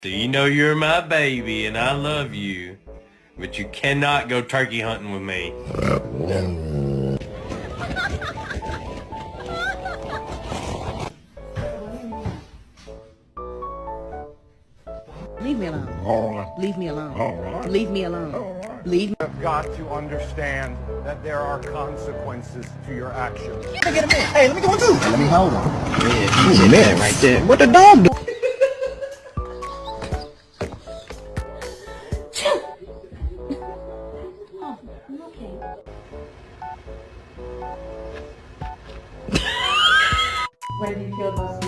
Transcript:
So you know you're my baby and I love you, but you cannot go turkey hunting with me. Leave me alone. All right. Leave me alone. All right. Leave me alone. Leave me. You've got to understand that there are consequences to your actions. Hey, let me go on too. Let me hold on. Yeah, man, right there. What the dog do? Oh, I'm okay. Where do you feel most